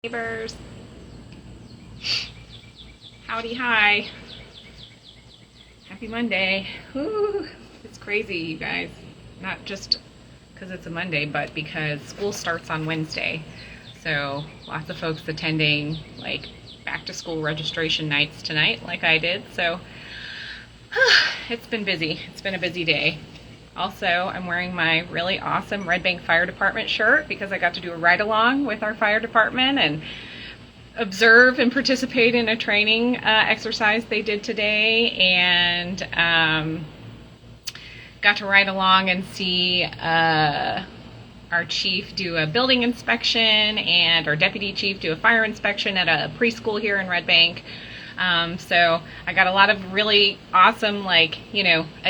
Neighbors. Howdy, hi. Happy Monday. Woo, it's crazy, you guys. Not just because it's a Monday, but because school starts on Wednesday. So lots of folks attending like back to school registration nights tonight, like I did. So it's been busy. It's been a busy day. Also, I'm wearing my really awesome Red Bank Fire Department shirt because I got to do a ride-along with our fire department and observe and participate in a training exercise they did today, and got to ride along and see our chief do a building inspection and our deputy chief do a fire inspection at a preschool here in Red Bank. So I got a lot of really awesome, a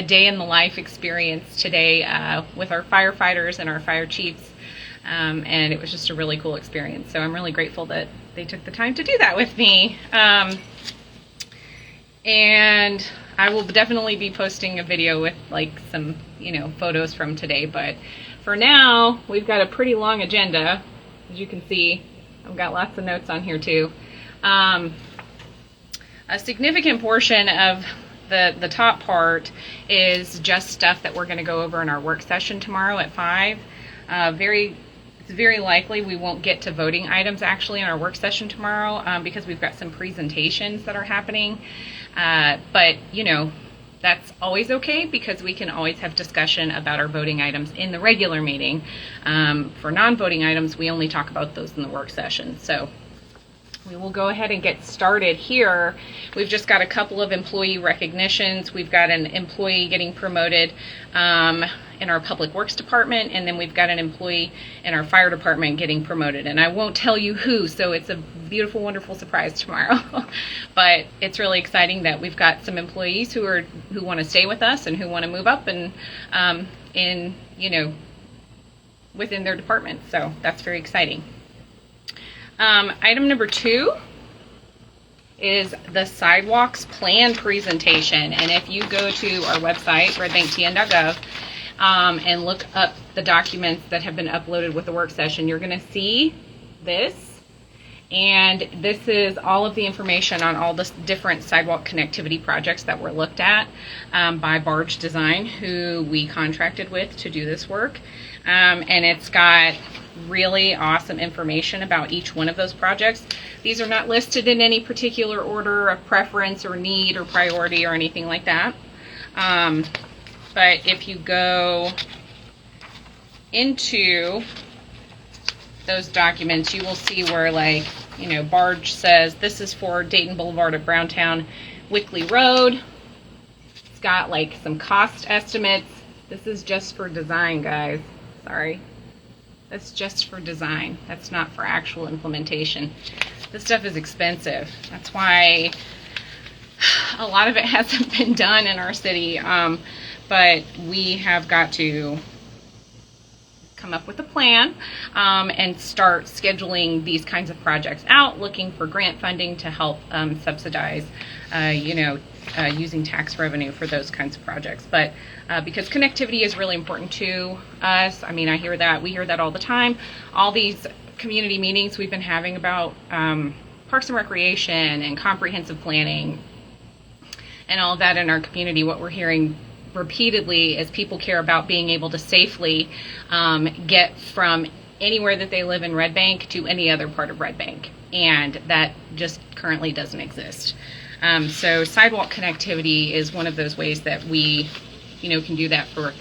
day in the life experience today with our firefighters and our fire chiefs. And it was just a really cool experience. So I'm really grateful that they took the time to do that with me. And I will definitely be posting a video with some, photos from today. But for now, we've got a pretty long agenda. As you can see, I've got lots of notes on here too. A significant portion of the top part is just stuff that we're going to go over in our work session tomorrow at 5. It's very likely we won't get to voting items actually in our work session tomorrow because we've got some presentations that are happening. But that's always okay because we can always have discussion about our voting items in the regular meeting. For non-voting items, we only talk about those in the work session. So we will go ahead and get started here. We've just got a couple of employee recognitions. We've got an employee getting promoted in our public works department, and then we've got an employee in our fire department getting promoted. And I won't tell you who, so it's a beautiful, wonderful surprise tomorrow. But it's really exciting that we've got some employees who want to stay with us and who want to move up and within their department. So that's very exciting. Item number 2 is the sidewalks plan presentation. And if you go to our website, redbanktn.gov, and look up the documents that have been uploaded with the work session, you're going to see this. And this is all of the information on all the different sidewalk connectivity projects that were looked at by Porch Design, who we contracted with to do this work. And it's got really awesome information about each one of those projects. These are not listed in any particular order of preference or need or priority or anything like that. But if you go into those documents, you will see where Barge says this is for Dayton Boulevard at Browntown Wickley Road. It's got some cost estimates. This is just for design, guys. Sorry. That's just for design. That's not for actual implementation. This stuff is expensive. That's why a lot of it hasn't been done in our city. But we have got to come up with a plan and start scheduling these kinds of projects out, looking for grant funding to help subsidize, using tax revenue for those kinds of projects. But because connectivity is really important to us, we hear that all the time. All these community meetings we've been having about parks and recreation and comprehensive planning and all of that in our community, what we're hearing repeatedly is people care about being able to safely get from anywhere that they live in Red Bank to any other part of Red Bank, and that just currently doesn't exist. So sidewalk connectivity is one of those ways that we can do that for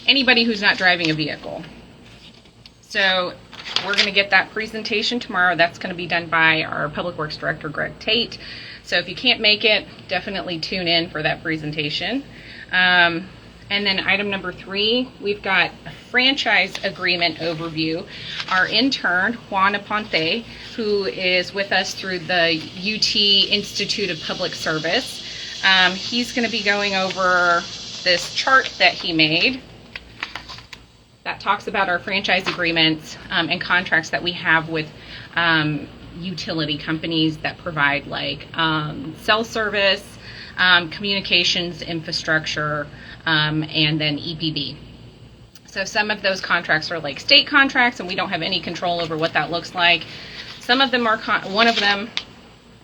anybody who's not driving a vehicle. So we're going to get that presentation tomorrow. That's going to be done by our Public Works Director, Greg Tate. So if you can't make it, definitely tune in for that presentation. And then item number 3, we've got a franchise agreement overview. Our intern, Juan Aponte, who is with us through the UT Institute of Public Service, he's going to be going over this chart that he made that talks about our franchise agreements and contracts that we have with utility companies that provide cell service, communications infrastructure, and then EPB. So some of those contracts are state contracts, and we don't have any control over what that looks like. Some of them are, one of them,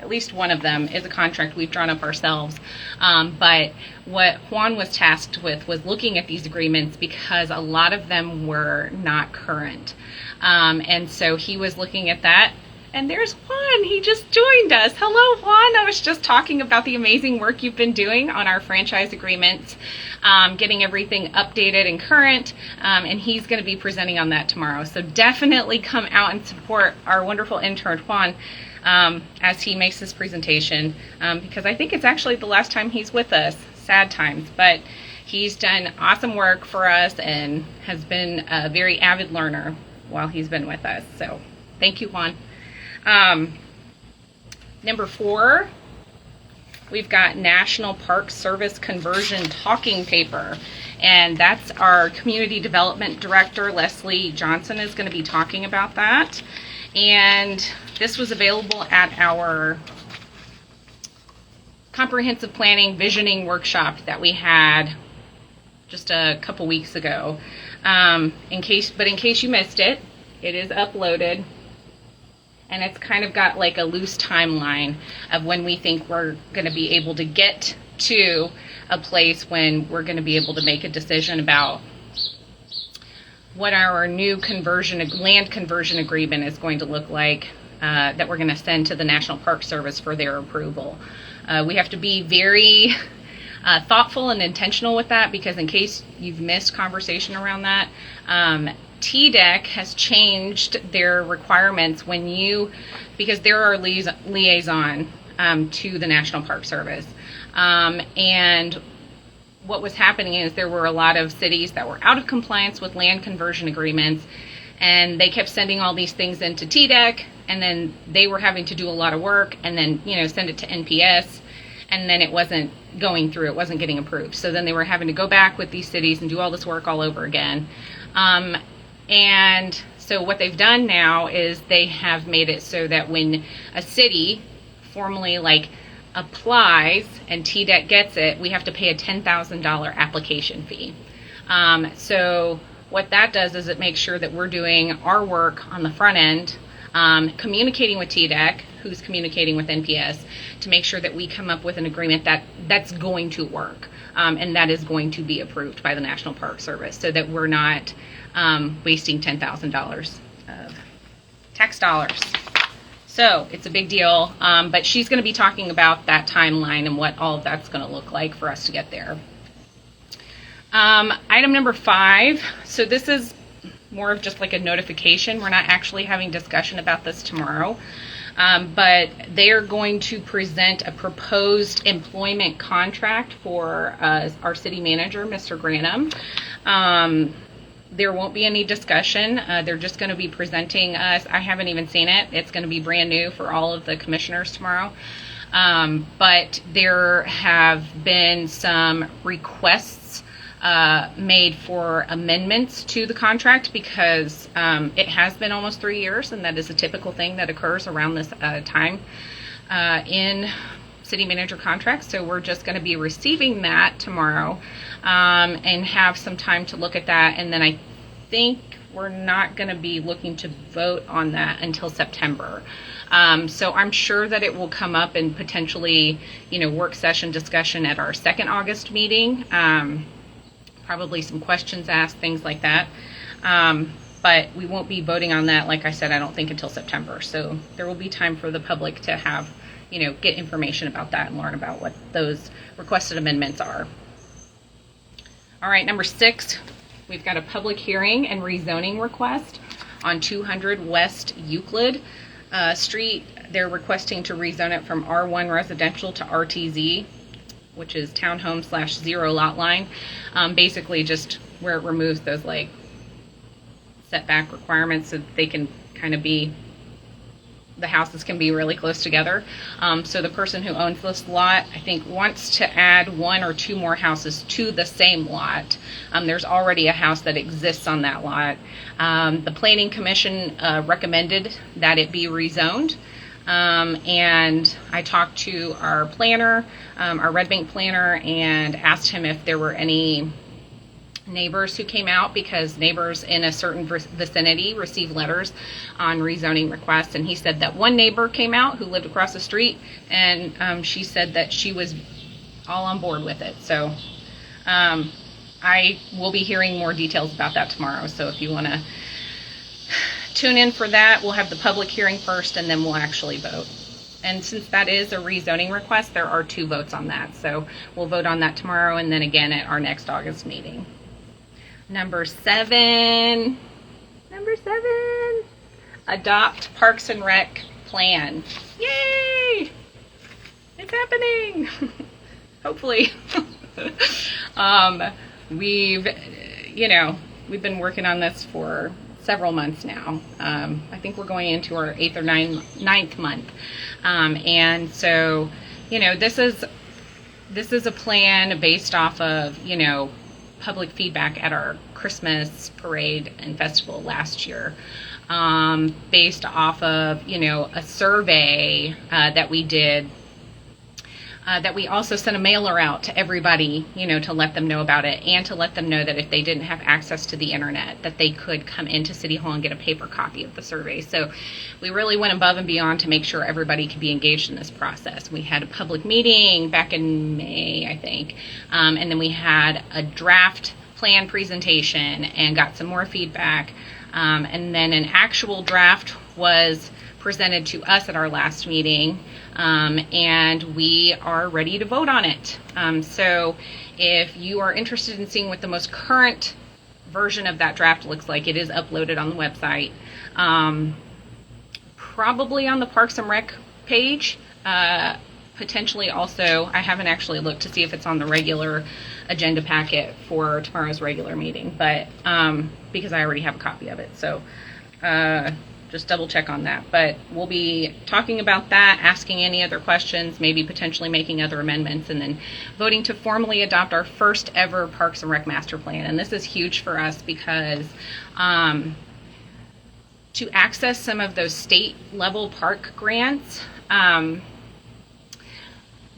at least one of them, is a contract we've drawn up ourselves. But what Juan was tasked with was looking at these agreements because a lot of them were not current. And so he was looking at that. And there's Juan. He just joined us. Hello, Juan. I was just talking about the amazing work you've been doing on our franchise agreements, getting everything updated and current, and he's going to be presenting on that tomorrow. So definitely come out and support our wonderful intern, Juan, as he makes this presentation, because I think it's actually the last time he's with us. Sad times, but he's done awesome work for us and has been a very avid learner while he's been with us. So thank you, Juan. Number 4, we've got National Park Service Conversion Talking Paper, and that's our Community Development Director, Leslie Johnson, is going to be talking about that. And this was available at our Comprehensive Planning Visioning Workshop that we had just a couple weeks ago. In case you missed it, it is uploaded. And it's kind of got like a loose timeline of when we think we're going to be able to get to a place when we're going to be able to make a decision about what our new land conversion agreement is going to look like, that we're going to send to the National Park Service for their approval. We have to be very thoughtful and intentional with that, because in case you've missed conversation around that, TDEC has changed their requirements because they're our liaison to the National Park Service. And what was happening is there were a lot of cities that were out of compliance with land conversion agreements, and they kept sending all these things into TDEC, and then they were having to do a lot of work and then, send it to NPS, and then it wasn't going through, it wasn't getting approved. So then they were having to go back with these cities and do all this work all over again. And so what they've done now is they have made it so that when a city formally applies and TDEC gets it, we have to pay a $10,000 application fee. So what that does is it makes sure that we're doing our work on the front end, communicating with TDEC, who's communicating with NPS, to make sure that we come up with an agreement that's going to work, and that is going to be approved by the National Park Service, so that we're not wasting $10,000 of tax dollars. So it's a big deal, but she's going to be talking about that timeline and what all of that's going to look like for us to get there. Item number 5, so this is more of just like a notification. We're not actually having discussion about this tomorrow, but they are going to present a proposed employment contract for our city manager, Mr. Granum. There won't be any discussion. They're just going to be presenting us. I haven't even seen it. It's going to be brand new for all of the commissioners tomorrow. But there have been some requests made for amendments to the contract, because it has been almost 3 years, and that is a typical thing that occurs around this time in city manager contracts. So we're just going to be receiving that tomorrow, and have some time to look at that, and then I think we're not going to be looking to vote on that until September. So I'm sure that it will come up in potentially, work session discussion at our second August meeting. Probably some questions asked, things like that. But we won't be voting on that, like I said, I don't think until September. So there will be time for the public to have, get information about that and learn about what those requested amendments are. All right, number 6, we've got a public hearing and rezoning request on 200 West Euclid Street. They're requesting to rezone it from R1 residential to RTZ, which is townhome/0 lot line. Basically just where it removes those setback requirements, so they can kind of the houses can be really close together. So the person who owns this lot, I think, wants to add 1 or 2 more houses to the same lot. There's already a house that exists on that lot. The Planning Commission recommended that it be rezoned. And I talked to our planner, our Red Bank planner, and asked him if there were any neighbors who came out, because neighbors in a certain vicinity receive letters on rezoning requests. And he said that one neighbor came out who lived across the street, and she said that she was all on board with it. So I will be hearing more details about that tomorrow. So if you want to tune in for that, we'll have the public hearing first, and then we'll actually vote. And since that is a rezoning request, there are 2 votes on that. So we'll vote on that tomorrow, and then again at our next August meeting. Number 7, adopt Parks and Rec plan. Yay! It's happening. Hopefully. We've been working on this for several months now. I think we're going into our 8th or 9th month. And so, this is a plan based off of, public feedback at our Christmas parade and festival last year, based off of, a survey that we did, that we also sent a mailer out to everybody, to let them know about it, and to let them know that if they didn't have access to the internet, that they could come into City Hall and get a paper copy of the survey. So we really went above and beyond to make sure everybody could be engaged in this process. We had a public meeting back in May, I think, and then we had a draft plan presentation and got some more feedback, and then an actual draft was presented to us at our last meeting, and we are ready to vote on it. So if you are interested in seeing what the most current version of that draft looks like, it is uploaded on the website, probably on the Parks and Rec page, potentially also. I haven't actually looked to see if it's on the regular agenda packet for tomorrow's regular meeting, but because I already have a copy of it, so just double check on that. But we'll be talking about that, asking any other questions, maybe potentially making other amendments, and then voting to formally adopt our first ever Parks and Rec master plan. And this is huge for us because to access some of those state level park grants,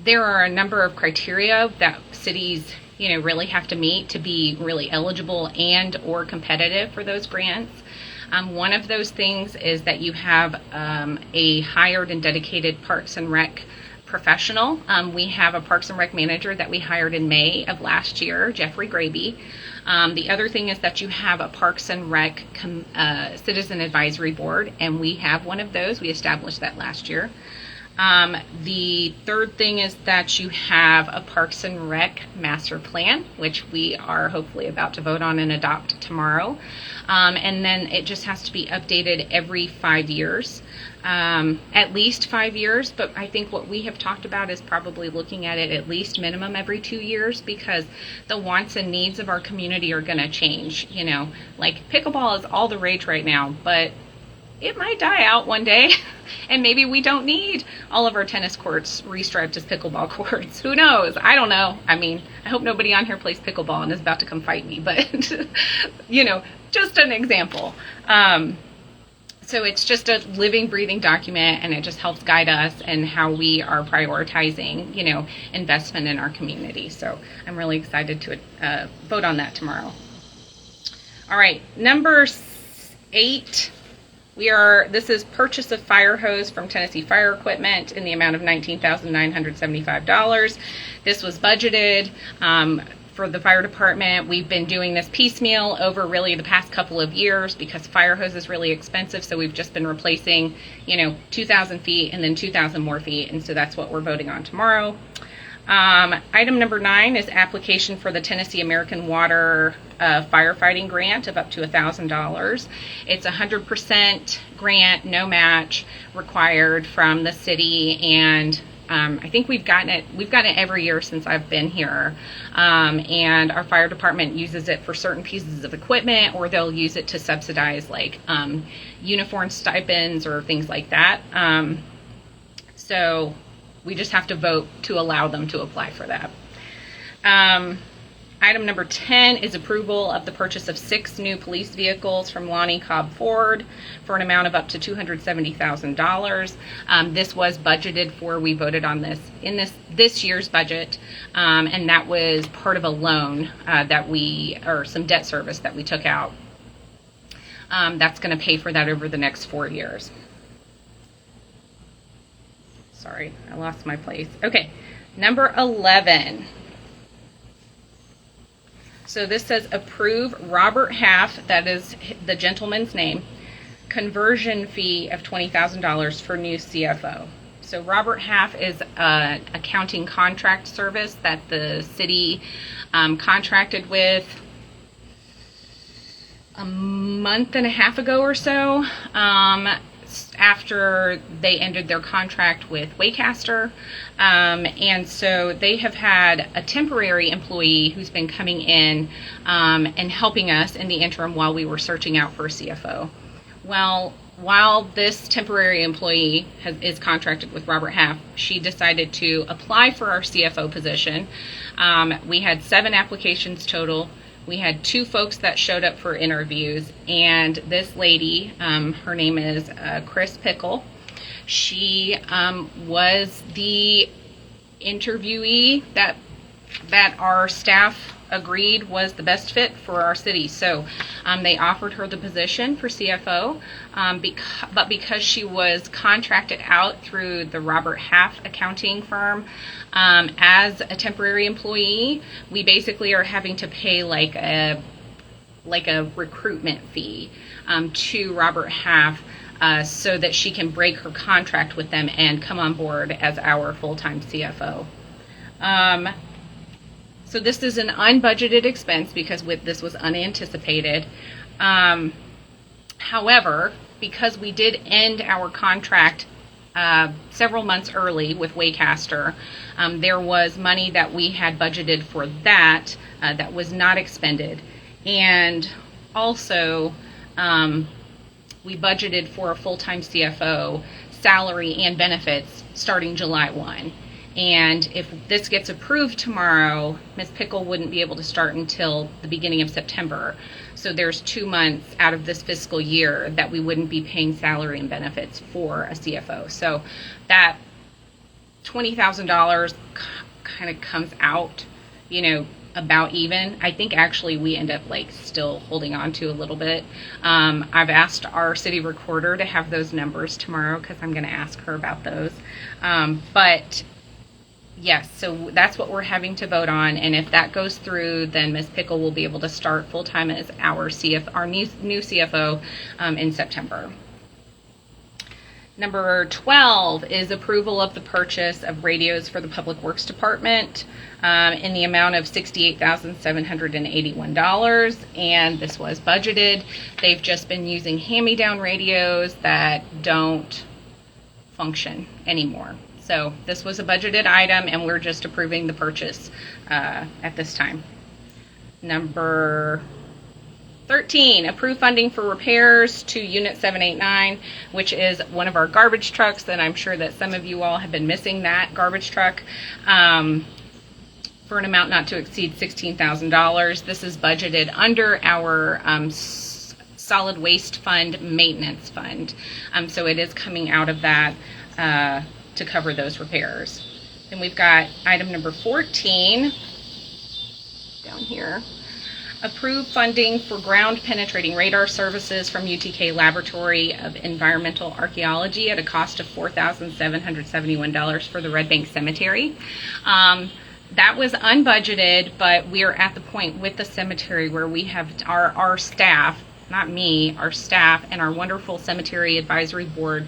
there are a number of criteria that cities really have to meet to be really eligible and or competitive for those grants. One of those things is that you have a hired and dedicated Parks and Rec professional. We have a Parks and Rec manager that we hired in May of last year, Jeffrey Graby. The other thing is that you have a Parks and Rec Citizen Advisory Board, and we have one of those. We established that last year. The third thing is that you have a Parks and Rec master plan, which we are hopefully about to vote on and adopt tomorrow. And then it just has to be updated every 5 years, at least 5 years. But I think what we have talked about is probably looking at it at least minimum every 2 years, because the wants and needs of our community are going to change. Like pickleball is all the rage right now, but it might die out one day, and maybe we don't need all of our tennis courts restriped as pickleball courts. Who knows? I don't know. I mean, I hope nobody on here plays pickleball and is about to come fight me, but, just an example. So it's just a living, breathing document, and it just helps guide us in how we are prioritizing, investment in our community. So I'm really excited to vote on that tomorrow. All right, number 8. This is purchase of fire hose from Tennessee Fire Equipment in the amount of $19,975. This was budgeted for the fire department. We've been doing this piecemeal over really the past couple of years because fire hose is really expensive, so we've just been replacing, 2,000 feet and then 2,000 more feet, and so that's what we're voting on tomorrow. Item number 9 is application for the Tennessee American Water firefighting grant of up to $1,000. It's 100% grant, no match required from the city, and I think we've gotten it every year since I've been here, and our fire department uses it for certain pieces of equipment, or they'll use it to subsidize like uniform stipends or things like that. So we just have to vote to allow them to apply for that. Item number 10 is approval of the purchase of 6 new police vehicles from Lonnie Cobb Ford for an amount of up to $270,000. This was budgeted for. We voted on this in this year's budget, and that was part of a loan or some debt service that we took out. That's going to pay for that over the next 4 years. Sorry, I lost my place. Okay, number 11. So this says approve Robert Half, that is the gentleman's name, conversion fee of $20,000 for new CFO. So Robert Half is an accounting contract service that the city contracted with a month and a half ago or so, after they ended their contract with Waycaster. And so they have had a temporary employee who's been coming in and helping us in the interim while we were searching out for a CFO. Well, while this temporary employee is contracted with Robert Half, she decided to apply for our CFO position. We had 7 applications total. We had 2 folks that showed up for interviews, and this lady, her name is Chris Pickle. She was the interviewee that our staff agreed was the best fit for our city. So they offered her the position for CFO, but because she was contracted out through the Robert Half accounting firm as a temporary employee, we basically are having to pay like a recruitment fee to Robert Half so that she can break her contract with them and come on board as our full-time CFO. So this is an unbudgeted expense because this was unanticipated. However, because we did end our contract several months early with Waycaster, there was money that we had budgeted for that that was not expended. And also, we budgeted for a full-time CFO salary and benefits starting July 1. And if this gets approved tomorrow, Ms. Pickle wouldn't be able to start until the beginning of September. So there's 2 months out of this fiscal year that we wouldn't be paying salary and benefits for a CFO. So that $20,000 kind of comes out, about even. I think actually we end up still holding on to a little bit. I've asked our city recorder to have those numbers tomorrow because I'm going to ask her about those. But yes, so that's what we're having to vote on, and if that goes through, then Ms. Pickle will be able to start full-time as our new CFO in September. Number 12 is approval of the purchase of radios for the Public Works Department in the amount of $68,781, and this was budgeted. They've just been using hand-me-down radios that don't function anymore. So this was a budgeted item, and we're just approving the purchase at this time. Number 13, approve funding for repairs to Unit 789, which is one of our garbage trucks, and I'm sure that some of you all have been missing that garbage truck, for an amount not to exceed $16,000. This is budgeted under our solid waste fund maintenance fund. So it is coming out of that to cover those repairs. Then we've got item number 14 down here. Approve funding for ground penetrating radar services from UTK Laboratory of Environmental Archaeology at a cost of $4,771 for the Red Bank Cemetery. That was unbudgeted, but we are at the point with the cemetery where we have our staff, not me, our staff and our wonderful cemetery advisory board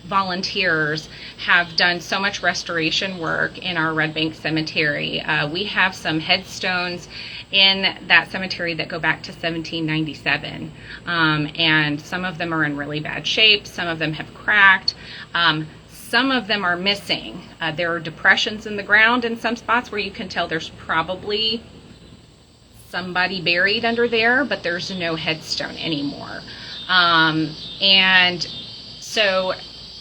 volunteers have done so much restoration work in our Red Bank Cemetery. We have some headstones in that cemetery that go back to 1797, and some of them are in really bad shape, some of them have cracked, some of them are missing. There are depressions in the ground in some spots where you can tell there's probably somebody buried under there, but there's no headstone anymore. And so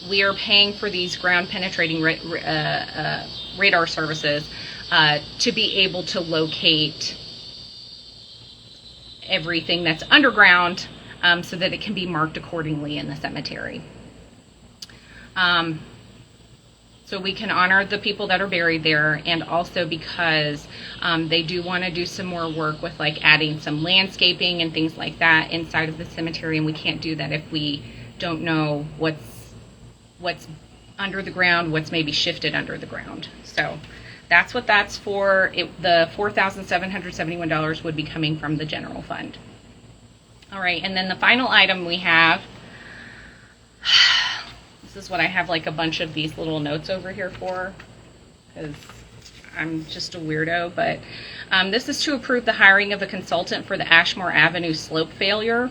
we are paying for these ground penetrating radar services to be able to locate everything that's underground, so that it can be marked accordingly in the cemetery. So we can honor the people that are buried there, and also because they do want to do some more work with like adding some landscaping and things like that inside of the cemetery, and we can't do that if we don't know what's under the ground, what's maybe shifted under the ground. So that's what that's for. The $4,771 would be coming from the general fund. All right, and then the final item we have, this is what I have like a bunch of these little notes over here for, because I'm just a weirdo, but this is to approve the hiring of a consultant for the Ashmore Avenue slope failure.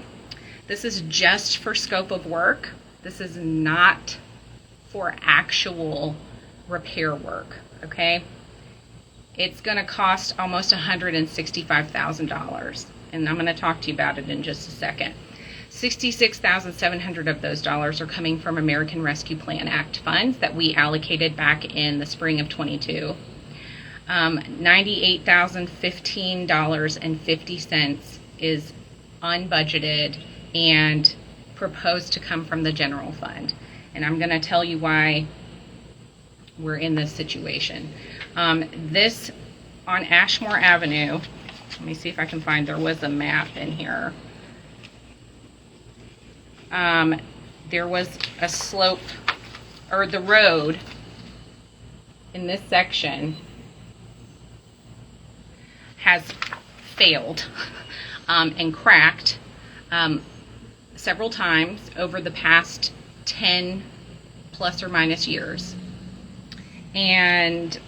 This is just for scope of work. This is not for actual repair work, okay? It's going to cost almost $165,000, and I'm going to talk to you about it in just a second. $66,700 of those dollars are coming from American Rescue Plan Act funds that we allocated back in the spring of 22. $98,015.50 is unbudgeted and proposed to come from the general fund. And I'm going to tell you why we're in this situation. This on Ashmore Avenue, let me see if I can find, there was a map in here. There was a slope, or the road in this section has failed and cracked several times over the past 10 plus or minus years. And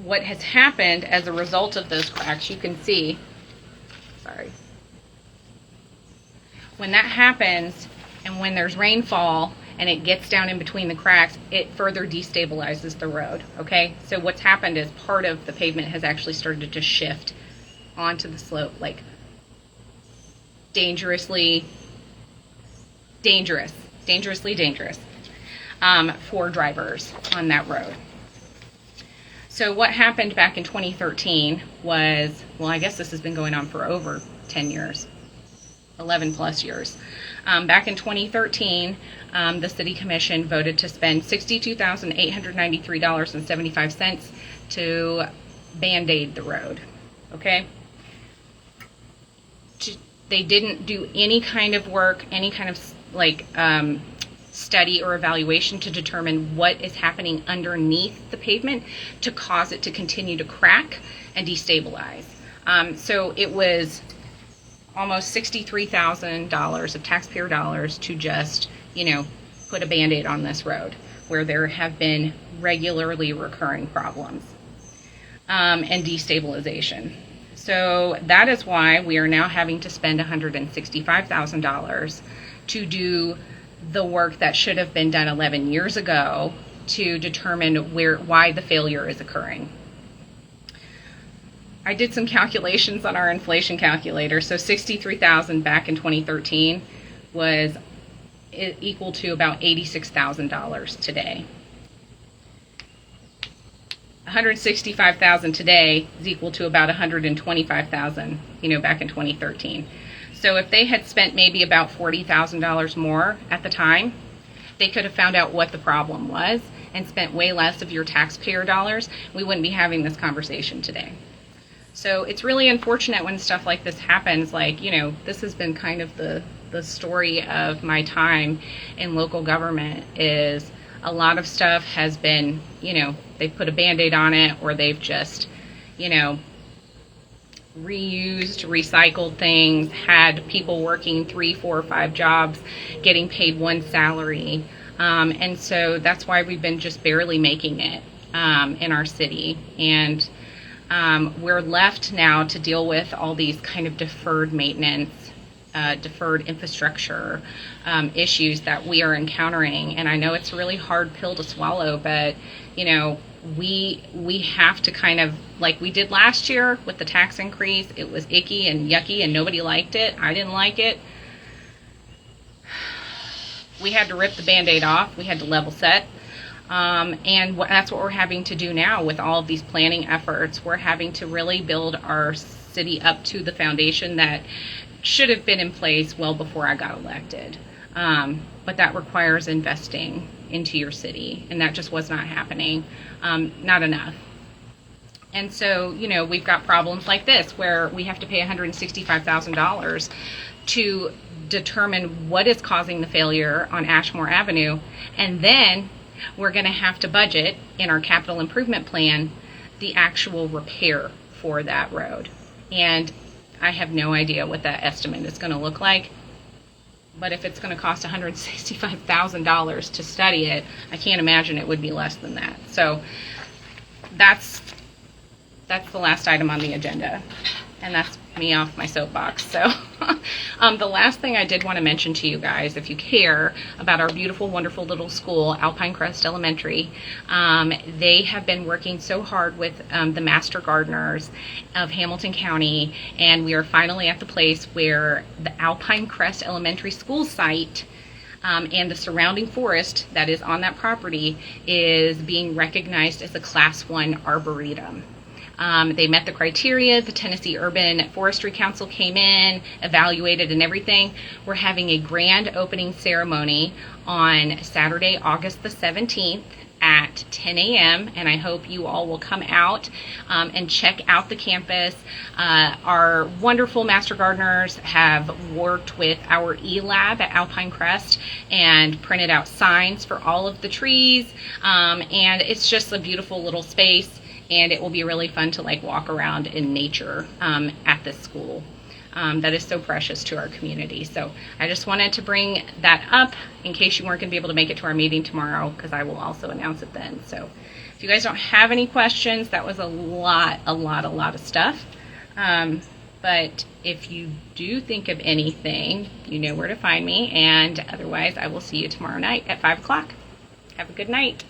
what has happened as a result of those cracks, you can see, sorry, when that happens and when there's rainfall and it gets down in between the cracks, it further destabilizes the road, okay? So what's happened is part of the pavement has actually started to shift onto the slope, like dangerously dangerous for drivers on that road. So what happened back in 2013 was, well, I guess this has been going on for over 10 years, 11 plus years. Back in 2013, the City Commission voted to spend $62,893.75 to Band-Aid the road, okay? They didn't do any kind of work, any kind of like study or evaluation to determine what is happening underneath the pavement to cause it to continue to crack and destabilize. So it was almost $63,000 of taxpayer dollars to just, put a Band-Aid on this road where there have been regularly recurring problems and destabilization. So that is why we are now having to spend $165,000 to do the work that should have been done 11 years ago to determine why the failure is occurring. I did some calculations on our inflation calculator. So $63,000 back in 2013 was equal to about $86,000 today. $165,000 today is equal to about $125,000, back in 2013. So if they had spent maybe about $40,000 more at the time, they could have found out what the problem was and spent way less of your taxpayer dollars. We wouldn't be having this conversation today. So it's really unfortunate when stuff like this happens. Like, this has been kind of the story of my time in local government, is a lot of stuff has been, they've put a Band-Aid on it, or they've just, reused, recycled things, had people working 3, 4, 5 jobs, getting paid one salary. And so that's why we've been just barely making it in our city. And we're left now to deal with all these kind of deferred maintenance, deferred infrastructure issues that we are encountering. And I know it's a really hard pill to swallow, but we have to kind of, like we did last year with the tax increase. It was icky and yucky and nobody liked it. I didn't like it. We had to rip the Band-Aid off. We had to level set. That's what we're having to do now with all of these planning efforts. We're having to really build our city up to the foundation that should have been in place well before I got elected. But that requires investing into your city, and that just was not happening, not enough. And so, we've got problems like this where we have to pay $165,000 to determine what is causing the failure on Ashmore Avenue, and then we're going to have to budget in our capital improvement plan the actual repair for that road. And I have no idea what that estimate is going to look like. But if it's going to cost $165,000 to study it, I can't imagine it would be less than that. So that's the last item on the agenda. And that's me off my soapbox. So the last thing I did want to mention to you guys, if you care about our beautiful, wonderful little school, Alpine Crest Elementary, they have been working so hard with the master gardeners of Hamilton County, and we are finally at the place where the Alpine Crest Elementary School site and the surrounding forest that is on that property is being recognized as a Class 1 arboretum. They met the criteria. The Tennessee Urban Forestry Council came in, evaluated and everything. We're having a grand opening ceremony on Saturday, August the 17th at 10 a.m. and I hope you all will come out and check out the campus. Our wonderful master gardeners have worked with our e-lab at Alpine Crest and printed out signs for all of the trees, and it's just a beautiful little space. And it will be really fun to walk around in nature at this school that is so precious to our community. So I just wanted to bring that up in case you weren't going to be able to make it to our meeting tomorrow, because I will also announce it then. So if you guys don't have any questions, that was a lot of stuff. But if you do think of anything, you know where to find me. And otherwise, I will see you tomorrow night at 5 o'clock. Have a good night.